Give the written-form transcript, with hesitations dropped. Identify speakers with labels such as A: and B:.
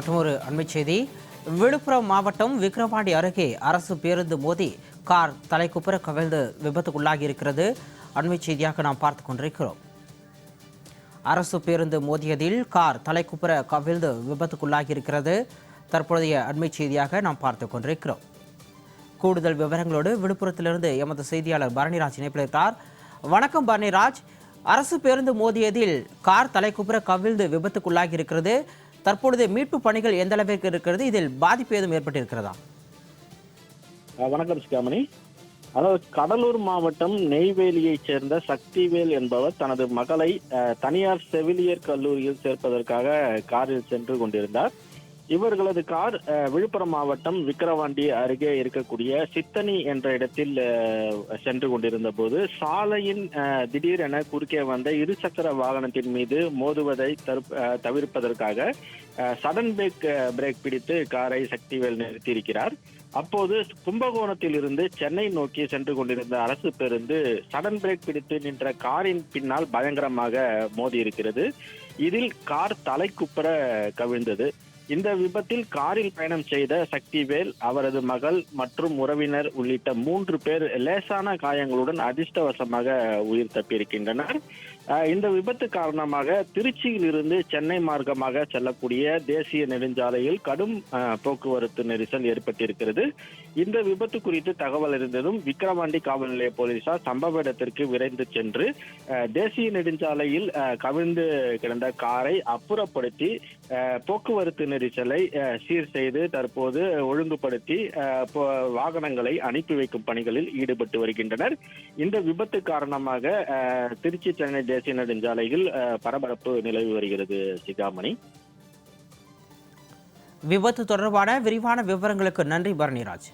A: மற்றொரு அண்மைச் செய்தி. விழுப்புரம் மாவட்டம் விக்கிரவாண்டி அருகே அரசு பேருந்து மோதி கார் தலைக்குப்புற கவிழ்ந்து விபத்துக்குள்ளாகி இருக்கிறது. அண்மைச் செய்தியாக நாம் பார்த்துக் கொண்டிருக்கிறோம். அரசு பேருந்து மோதியதில் கார் தலைக்குப்புற கவிழ்ந்து விபத்துக்குள்ளாகி இருக்கிறது. தற்போதைய அண்மைச் செய்தியாக நாம் பார்த்துக் கொண்டிருக்கிறோம். கூடுதல் விவரங்களோடு விழுப்புரத்திலிருந்து எமது செய்தியாளர் பரணிராஜ் இணைப்பில் இருக்கிறார். வணக்கம் பரணிராஜ். அரசு பேருந்து மோதியதில் கார் தலைக்குப்புற கவிழ்ந்து விபத்துக்குள்ளாகி இருக்கிறது. தற்பொழுது மீட்பு பணிகள் எந்த அளவிற்கு இருக்கிறது? இதில் பாதிப்பு ஏதும் ஏற்பட்டிருக்கிறதா?
B: வணக்கம் சிகாமணி. அதாவது கடலூர் மாவட்டம் நெய்வேலியைச் சேர்ந்த சக்திவேல் என்பவர் தனது மகளை தனியார் செவிலியர் கல்லூரியில் சேர்ப்பதற்காக காரில் சென்று கொண்டிருந்தார். இவர்களது கார் விழுப்புரம் மாவட்டம் விக்கிரவாண்டி அருகே இருக்கக்கூடிய சித்தனி என்ற இடத்தில் சென்று கொண்டிருந்த போது சாலையின் திடீரென குறுக்கே வந்த இருசக்கர வாகனத்தின் மீது மோதுவதை தவிர்ப்பதற்காக சடன் பிரேக் பிடித்து காரை சக்திவேல் நிறுத்தியிருக்கிறார். அப்போது கும்பகோணத்தில் இருந்து சென்னை நோக்கி சென்று கொண்டிருந்த அரசு பேருந்து சடன் பிரேக் பிடித்து நின்ற காரின் பின்னால் பயங்கரமாக மோதியிருக்கிறது. இதில் கார் தலைக்குப்புற கவிழ்ந்தது. இந்த விபத்தில் காரில் பயணம் செய்த சக்திவேல், அவரது மகள் மற்றும் உறவினர் உள்ளிட்ட 3 பேர் லேசான காயங்களுடன் அதிர்ஷ்டவசமாக உயிர் தப்பியிருக்கின்றனர். இந்த விபத்து காரணமாக திருச்சியில் இருந்து சென்னை மார்க்கமாக செல்லக்கூடிய தேசிய நெடுஞ்சாலையில் கடும் போக்குவரத்து நெரிசல் ஏற்பட்டிருக்கிறது. இந்த விபத்து குறித்து தகவல் அறிந்ததும் விக்கிரவாண்டி காவல் நிலைய போலீசார் சம்பவ இடத்திற்கு விரைந்து சென்று தேசிய நெடுஞ்சாலையில் கவிழ்ந்து கிடந்த காரை அப்புறப்படுத்தி போக்குவரத்து நெரிசலை சீர் செய்து தற்போது ஒழுங்குபடுத்தி வாகனங்களை அனுப்பி வைக்கும் பணிகளில் ஈடுபட்டு வருகின்றனர். இந்த விபத்து காரணமாக திருச்சி சென்னை தேசிய நெடுஞ்சாலையில் பரபரப்பு நிலவி வருகிறது. சிகாமணி,
A: விபத்து தொடர்பான விரிவான விவரங்களுக்கு நன்றி பரணிராஜ்.